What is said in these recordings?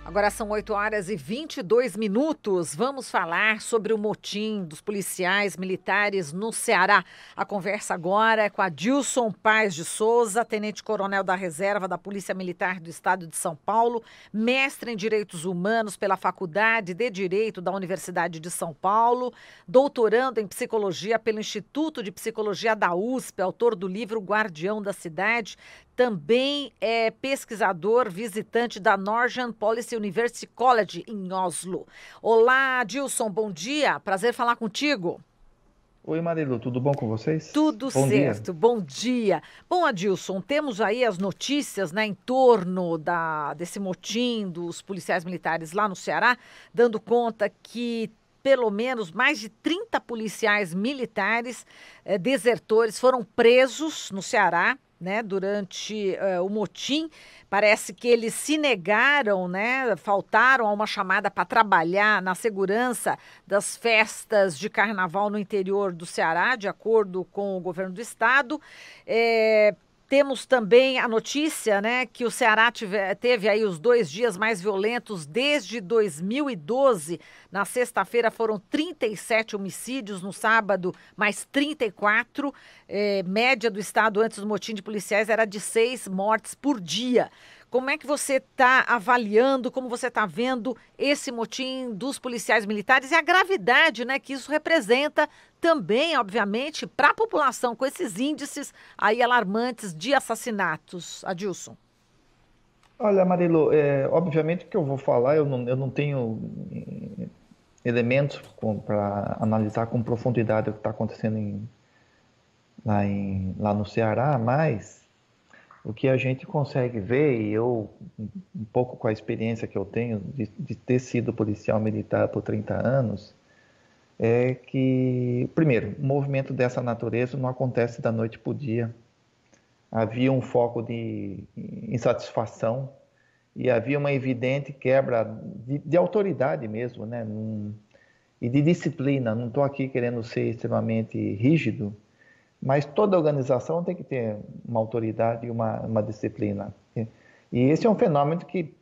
Agora são 8h22. Vamos falar sobre o motim dos policiais militares no Ceará. A conversa agora é com Adilson Paes de Souza, tenente-coronel da Reserva da Polícia Militar do Estado de São Paulo, mestre em Direitos Humanos pela Faculdade de Direito da Universidade de São Paulo, doutorando em Psicologia pelo Instituto de Psicologia da USP, autor do livro Guardião da Cidade. Também é pesquisador visitante da Norwegian Policy University College em Oslo. Olá, Adilson, bom dia. Prazer falar contigo. Oi, Marilu, tudo bom com vocês? Tudo Bom dia. certo, bom dia. Bom, Adilson, temos aí as notícias, né, em torno desse motim dos policiais militares lá no Ceará, dando conta que pelo menos mais de 30 policiais militares desertores foram presos no Ceará, né, durante o motim. Parece que eles se negaram, né, faltaram a uma chamada para trabalhar na segurança das festas de carnaval no interior do Ceará, de acordo com o governo do estado. Temos também a notícia, né, que o Ceará teve aí os 2 dias mais violentos desde 2012. Na sexta-feira foram 37 homicídios, no sábado mais 34. Média do estado antes do motim de policiais era de 6 mortes por dia. Como é que você está avaliando, como você está vendo esse motim dos policiais militares e a gravidade, né, que isso representa também, obviamente, para a população, com esses índices aí alarmantes de assassinatos, Adilson? Olha, Marilu, obviamente que eu vou falar, eu não tenho elementos para analisar com profundidade o que está acontecendo lá no Ceará, mas o que a gente consegue ver, e eu, um pouco com a experiência que eu tenho de ter sido policial militar por 30 anos, é que, primeiro, um movimento dessa natureza não acontece da noite para o dia. Havia um foco de insatisfação e havia uma evidente quebra de autoridade mesmo, né? E de disciplina. Não estou aqui querendo ser extremamente rígido, mas toda organização tem que ter uma autoridade e uma disciplina. E esse é um fenômeno que,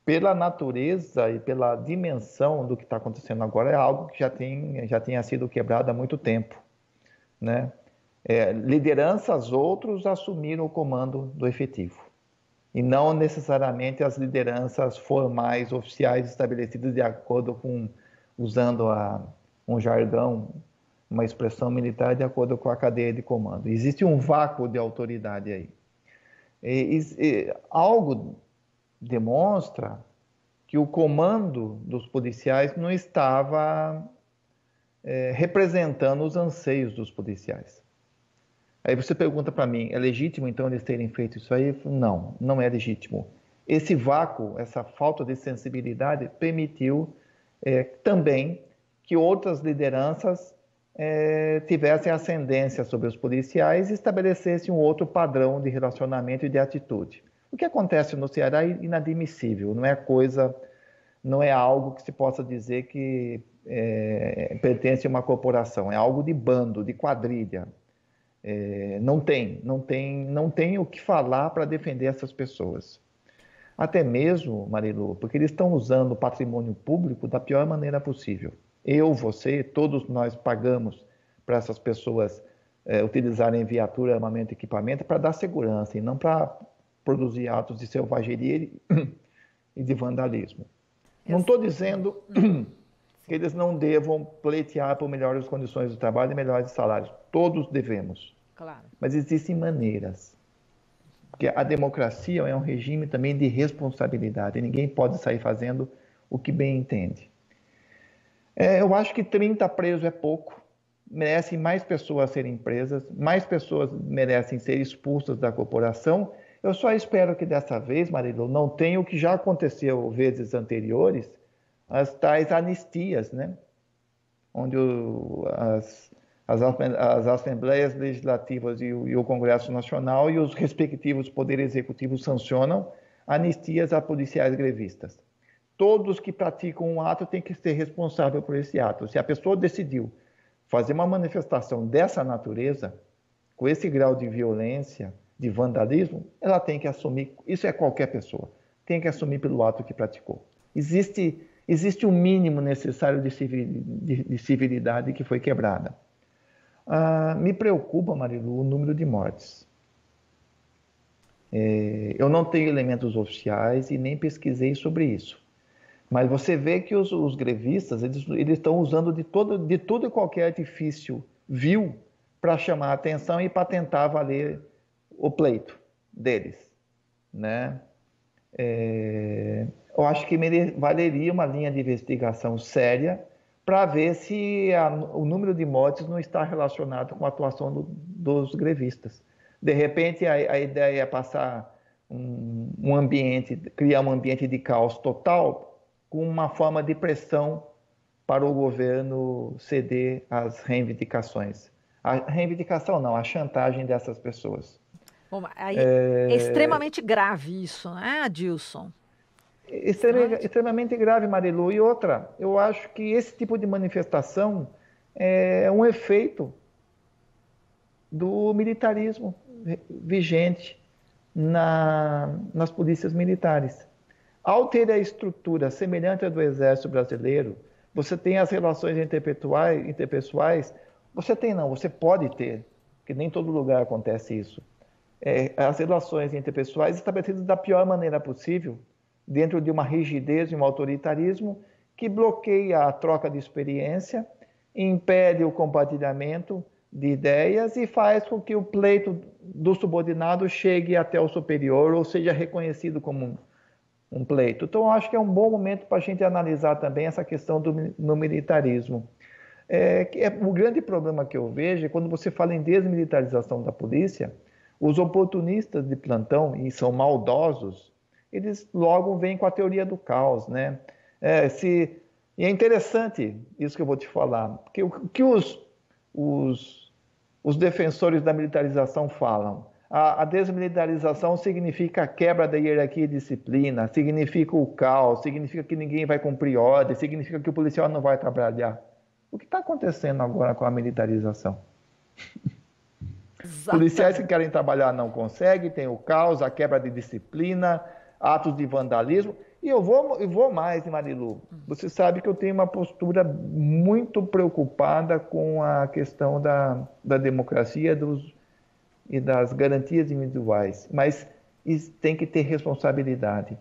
pela natureza e pela dimensão do que está acontecendo agora, é algo que já tenha sido quebrado há muito tempo, né? Lideranças, outros assumiram o comando do efetivo. E não necessariamente as lideranças formais, oficiais, estabelecidas de acordo com, usando um jargão, uma expressão militar, de acordo com a cadeia de comando. Existe um vácuo de autoridade aí. Algo demonstra que o comando dos policiais não estava representando os anseios dos policiais. Aí você pergunta para mim, é legítimo então eles terem feito isso aí? Não, não é legítimo. Esse vácuo, essa falta de sensibilidade permitiu também que outras lideranças tivessem ascendência sobre os policiais e estabelecessem um outro padrão de relacionamento e de atitude. O que acontece no Ceará é inadmissível, não é algo que se possa dizer que pertence a uma corporação, é algo de bando, de quadrilha. Não tem o que falar para defender essas pessoas. Até mesmo, Marilu, porque eles estão usando o patrimônio público da pior maneira possível. Eu, você, todos nós pagamos para essas pessoas utilizarem viatura, armamento e equipamento para dar segurança e não para produzir atos de selvageria e de vandalismo. Não estou dizendo que eles não devam pleitear por melhores condições de trabalho e melhores salários. Todos devemos. Claro. Mas existem maneiras. Porque a democracia é um regime também de responsabilidade. Ninguém pode sair fazendo o que bem entende. Eu acho que 30 presos é pouco. Merecem mais pessoas serem presas, mais pessoas merecem ser expulsas da corporação. Eu só espero que dessa vez, Marilu, não tenha o que já aconteceu vezes anteriores, as tais anistias, né? Onde as Assembleias Legislativas e o Congresso Nacional e os respectivos poderes executivos sancionam anistias a policiais grevistas. Todos que praticam um ato têm que ser responsáveis por esse ato. Se a pessoa decidiu fazer uma manifestação dessa natureza, com esse grau de violência, de vandalismo, ela tem que assumir, isso é qualquer pessoa, tem que assumir pelo ato que praticou. Existe um mínimo necessário de civilidade que foi quebrada. Me preocupa, Marilu, o número de mortes. Eu não tenho elementos oficiais e nem pesquisei sobre isso. Mas você vê que os grevistas eles estão usando de todo e qualquer artifício vil para chamar a atenção e para tentar valer o pleito deles, né? Eu acho que valeria uma linha de investigação séria para ver se o número de mortes não está relacionado com a atuação dos grevistas. De repente, a ideia é passar criar um ambiente de caos total com uma forma de pressão para o governo ceder às reivindicações. A reivindicação não, a chantagem dessas pessoas. Bom, aí é extremamente grave isso, né, Adilson? Extremamente grave, Marilu. E outra, eu acho que esse tipo de manifestação é um efeito do militarismo vigente nas polícias militares. Ao ter a estrutura semelhante à do Exército Brasileiro, você tem as relações interpessoais, você pode ter, porque nem em todo lugar acontece isso, as relações interpessoais estabelecidas da pior maneira possível, dentro de uma rigidez e um autoritarismo que bloqueia a troca de experiência, impede o compartilhamento de ideias e faz com que o pleito do subordinado chegue até o superior ou seja reconhecido como um pleito. Então, eu acho que é um bom momento para a gente analisar também essa questão no militarismo. O grande problema que eu vejo é quando você fala em desmilitarização da polícia, os oportunistas de plantão, e são maldosos, eles logo vêm com a teoria do caos, né? E é interessante isso que eu vou te falar, porque o que os defensores da militarização falam? A desmilitarização significa a quebra da hierarquia e disciplina, significa o caos, significa que ninguém vai cumprir ordem, significa que o policial não vai trabalhar. O que está acontecendo agora com a militarização? Policiais que querem trabalhar não conseguem, tem o caos, a quebra de disciplina, atos de vandalismo. E eu vou mais, Marilu. Você sabe que eu tenho uma postura muito preocupada com a questão da democracia e das garantias individuais, mas tem que ter responsabilidade.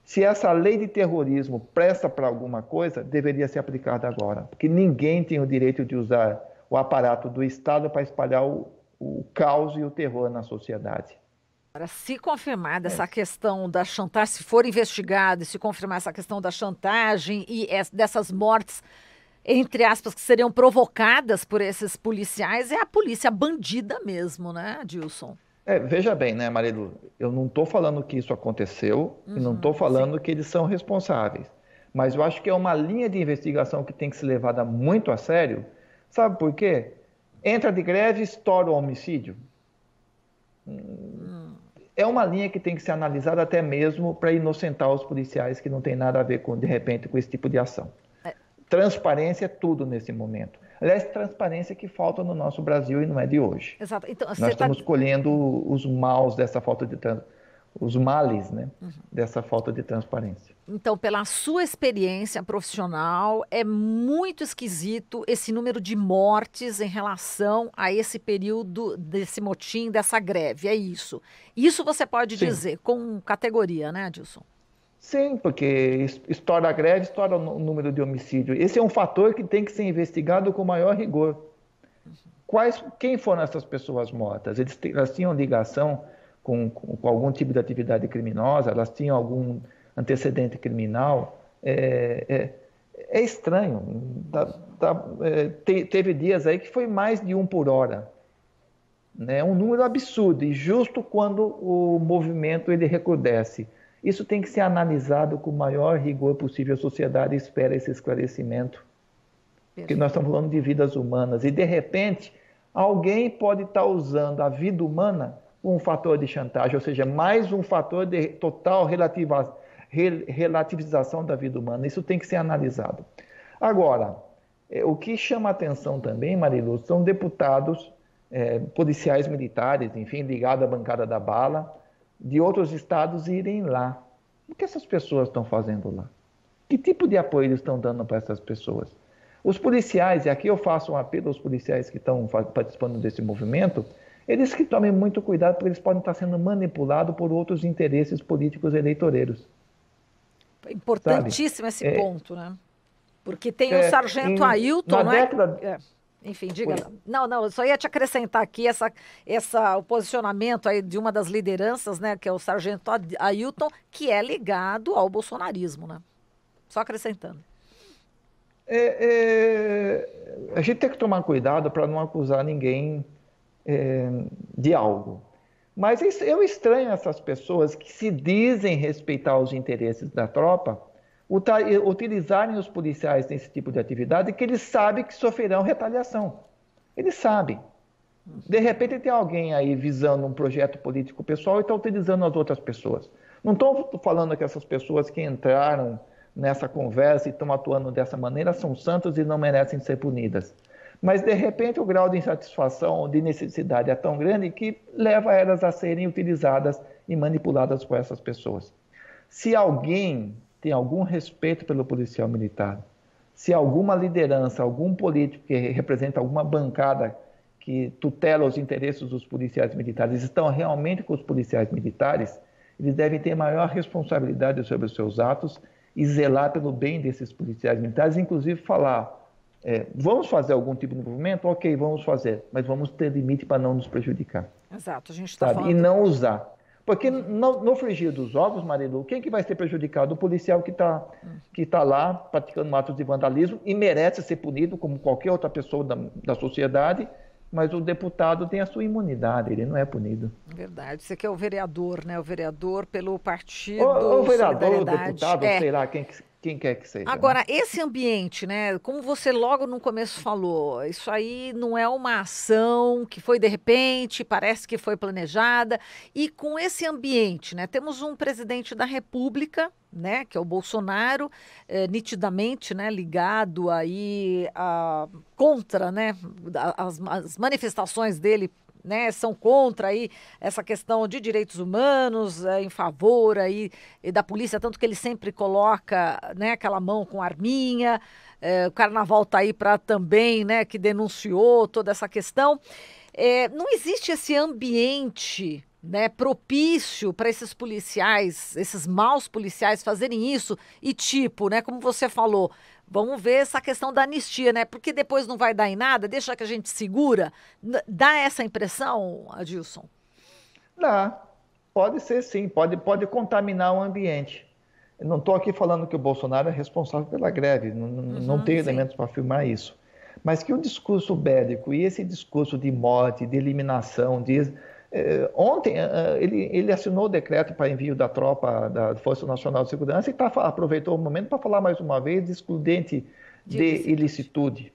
Se essa lei de terrorismo presta para alguma coisa, deveria ser aplicada agora, porque ninguém tem o direito de usar o aparato do Estado para espalhar o caos e o terror na sociedade. Agora, se confirmada essa questão da chantagem, se for investigado e se confirmar essa questão da chantagem e dessas mortes, entre aspas, que seriam provocadas por esses policiais, é a polícia bandida mesmo, né, Adilson? Veja bem, né, Marilu? Eu não estou falando que isso aconteceu e não estou falando que eles são responsáveis. Mas eu acho que é uma linha de investigação que tem que ser levada muito a sério. Sabe por quê? Entra de greve, estoura o homicídio. É uma linha que tem que ser analisada até mesmo para inocentar os policiais que não tem nada a ver, de repente, com esse tipo de ação. Transparência é tudo nesse momento. Aliás, transparência que falta no nosso Brasil e não é de hoje. Exato. Então, nós estamos colhendo os maus dessa falta de os males, né, dessa falta de transparência. Então, pela sua experiência profissional, é muito esquisito esse número de mortes em relação a esse período desse motim, dessa greve, é isso. Isso você pode dizer com categoria, né, Adilson? Sim, porque estoura a greve, estoura o número de homicídio. Esse é um fator que tem que ser investigado com maior rigor. Quem foram essas pessoas mortas? Elas tinham ligação com algum tipo de atividade criminosa? Elas tinham algum antecedente criminal? É estranho. Teve dias aí que foi mais de 1 por hora. É um número absurdo, e justo quando o movimento ele recrudesce. Isso tem que ser analisado com o maior rigor possível. A sociedade espera esse esclarecimento. Porque nós estamos falando de vidas humanas. E, de repente, alguém pode estar usando a vida humana como um fator de chantagem, ou seja, mais um fator de total relativização da vida humana. Isso tem que ser analisado. Agora, o que chama a atenção também, Marilu, são deputados, policiais militares, enfim, ligados à bancada da bala, de outros estados irem lá. O que essas pessoas estão fazendo lá? Que tipo de apoio eles estão dando para essas pessoas? Os policiais, e aqui eu faço um apelo aos policiais que estão participando desse movimento, eles que tomem muito cuidado, porque eles podem estar sendo manipulados por outros interesses políticos eleitoreiros. Importantíssimo esse ponto, né? Porque tem o sargento Ailton, não é? Enfim, diga. Não, eu só ia te acrescentar aqui o posicionamento aí de uma das lideranças, né, que é o sargento Ailton, que é ligado ao bolsonarismo, né? Só acrescentando. A gente tem que tomar cuidado para não acusar ninguém de algo. Mas eu estranho essas pessoas que se dizem respeitar os interesses da tropa, utilizarem os policiais nesse tipo de atividade, que eles sabem que sofrerão retaliação. Eles sabem. De repente tem alguém aí visando um projeto político pessoal e está utilizando as outras pessoas. Não estou falando que essas pessoas que entraram nessa conversa e estão atuando dessa maneira são santas e não merecem ser punidas. Mas, de repente, o grau de insatisfação, de necessidade é tão grande que leva elas a serem utilizadas e manipuladas por essas pessoas. Se alguém tem algum respeito pelo policial militar, se alguma liderança, algum político que representa alguma bancada que tutela os interesses dos policiais militares estão realmente com os policiais militares, eles devem ter maior responsabilidade sobre os seus atos e zelar pelo bem desses policiais militares, inclusive falar, vamos fazer algum tipo de movimento? Ok, vamos fazer, mas vamos ter limite para não nos prejudicar. Exato, a gente está falando... E não usar. Porque no frigir dos ovos, Marilu, quem que vai ser prejudicado? O policial que tá lá praticando atos de vandalismo e merece ser punido como qualquer outra pessoa da sociedade, mas o deputado tem a sua imunidade, ele não é punido. Verdade. Você que é o vereador, né? O vereador pelo partido... O vereador, o deputado, sei lá, quem quer que seja. Agora, né? Esse ambiente, né? Como você logo no começo falou, isso aí não é uma ação que foi de repente, parece que foi planejada. E com esse ambiente, né? Temos um presidente da República, né? Que é o Bolsonaro, nitidamente, né? Ligado aí contra, né? As manifestações dele, né, são contra aí essa questão de direitos humanos, em favor aí da polícia, tanto que ele sempre coloca, né, aquela mão com arminha. O Carnaval está aí para também, né, que denunciou toda essa questão. Não existe esse ambiente, né, propício para esses policiais, esses maus policiais fazerem isso e tipo, né, como você falou, vamos ver essa questão da anistia, né, porque depois não vai dar em nada, deixa que a gente segura. Dá essa impressão, Adilson? Dá, pode ser sim, pode contaminar o ambiente. Eu não estou aqui falando que o Bolsonaro é responsável pela greve, não tenho elementos para afirmar isso. Mas que o discurso bélico e esse discurso de morte, de eliminação, ontem ele assinou o decreto para envio da tropa da Força Nacional de Segurança e aproveitou o momento para falar mais uma vez de excludente de ilicitude.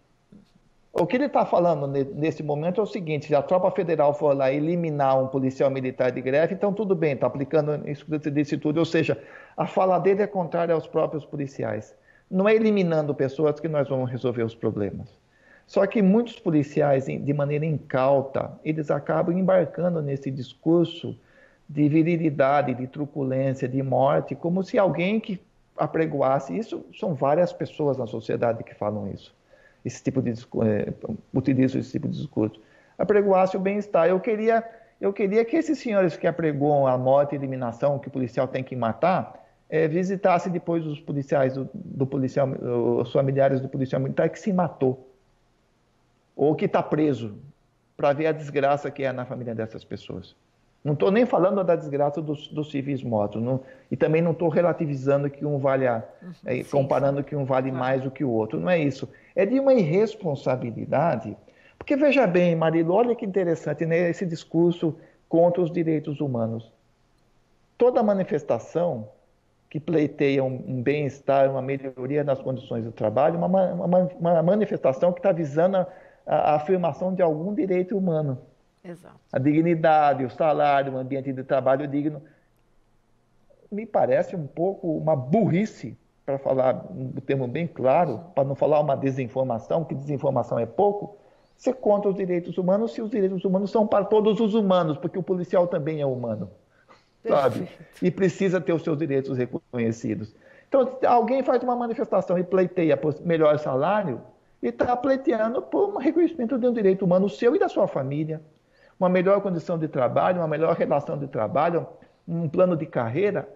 O que ele está falando nesse momento é o seguinte: se a tropa federal for lá eliminar um policial militar de greve, então tudo bem, está aplicando excludente de ilicitude, ou seja, a fala dele é contrária aos próprios policiais. Não é eliminando pessoas que nós vamos resolver os problemas. Só que muitos policiais, de maneira incauta, eles acabam embarcando nesse discurso de virilidade, de truculência, de morte, como se alguém que apregoasse isso. São várias pessoas na sociedade que falam isso, utilizam esse tipo de discurso. Apregoasse o bem-estar. Eu queria que esses senhores que apregoam a morte e a eliminação, que o policial tem que matar, visitassem depois os policiais, os familiares do policial militar que se matou, ou que está preso, para ver a desgraça que é na família dessas pessoas. Não estou nem falando da desgraça dos civis mortos, e também não estou relativizando que um vale, comparando que um vale mais do que o outro, não é isso. É de uma irresponsabilidade, porque veja bem, Marilu, olha que interessante, né, esse discurso contra os direitos humanos. Toda manifestação que pleiteia um bem-estar, uma melhoria nas condições do trabalho, uma manifestação que está visando a afirmação de algum direito humano. Exato. A dignidade, o salário, um ambiente de trabalho digno. Me parece um pouco uma burrice, para falar um termo bem claro, para não falar uma desinformação, que desinformação é pouco, ser contra os direitos humanos, se os direitos humanos são para todos os humanos, porque o policial também é humano, sabe? E precisa ter os seus direitos reconhecidos. Então, alguém faz uma manifestação e pleiteia por melhor salário, e está pleiteando por um reconhecimento de um direito humano seu e da sua família, uma melhor condição de trabalho, uma melhor relação de trabalho, um plano de carreira.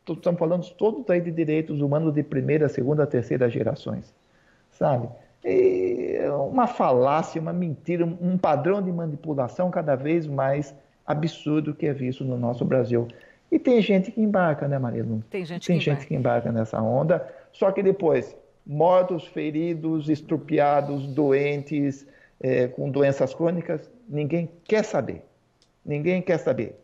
Estamos falando todos aí de direitos humanos de primeira, segunda, terceira gerações, sabe? E é uma falácia, uma mentira, um padrão de manipulação cada vez mais absurdo que é visto no nosso Brasil. E tem gente que embarca, né, Marilu? Tem gente Tem que gente vai. que embarca nessa onda, só que depois, mortos, feridos, estrupiados, doentes, com doenças crônicas, ninguém quer saber. Ninguém quer saber.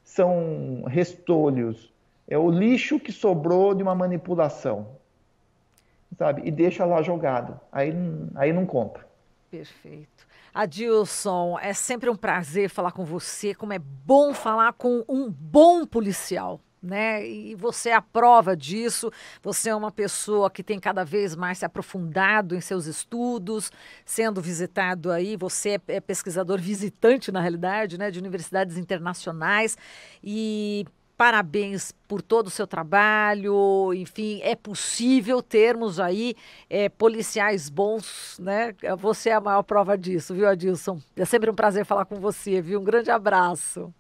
São restolhos. É o lixo que sobrou de uma manipulação, sabe? E deixa lá jogado. Aí não conta. Perfeito. Adilson, é sempre um prazer falar com você, como é bom falar com um bom policial, né? E você é a prova disso. Você é uma pessoa que tem cada vez mais se aprofundado em seus estudos, sendo visitado aí. Você é pesquisador visitante, na realidade, né, de universidades internacionais. E parabéns por todo o seu trabalho. Enfim, é possível termos aí policiais bons, né? Você é a maior prova disso, viu, Adilson? É sempre um prazer falar com você, viu? Um grande abraço.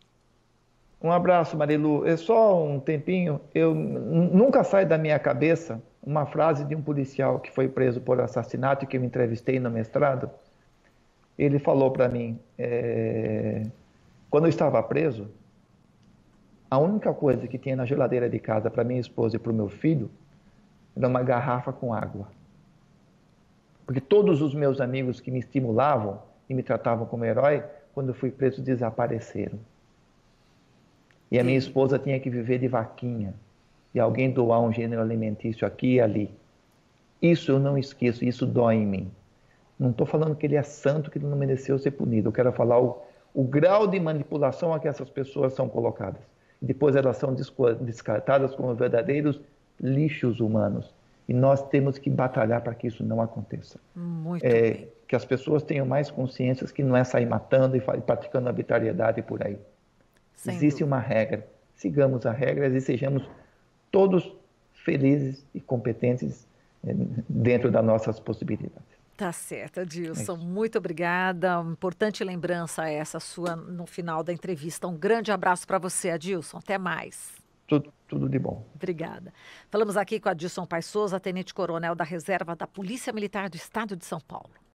Um abraço, Marilu. É só um tempinho. Eu nunca sai da minha cabeça uma frase de um policial que foi preso por assassinato e que eu entrevistei no mestrado. Ele falou para mim, quando eu estava preso, a única coisa que tinha na geladeira de casa para minha esposa e para o meu filho era uma garrafa com água. Porque todos os meus amigos que me estimulavam e me tratavam como herói, quando eu fui preso, desapareceram. E a minha esposa tinha que viver de vaquinha. E alguém doar um gênero alimentício aqui e ali. Isso eu não esqueço, isso dói em mim. Não estou falando que ele é santo, que ele não mereceu ser punido. Eu quero falar o grau de manipulação a que essas pessoas são colocadas. E depois elas são descartadas como verdadeiros lixos humanos. E nós temos que batalhar para que isso não aconteça. Muito bem. Que as pessoas tenham mais consciências que não é sair matando e praticando arbitrariedade por aí. Sem Existe dúvida. uma regra. Sigamos as regras e sejamos todos felizes e competentes dentro das nossas possibilidades. Tá certo, É Adilson. isso. Muito obrigada. Importante lembrança essa sua no final da entrevista. Um grande abraço para você, Adilson. Até mais. Tudo de bom. Obrigada. Falamos aqui com Adilson Paes Souza, tenente-coronel da Reserva da Polícia Militar do Estado de São Paulo.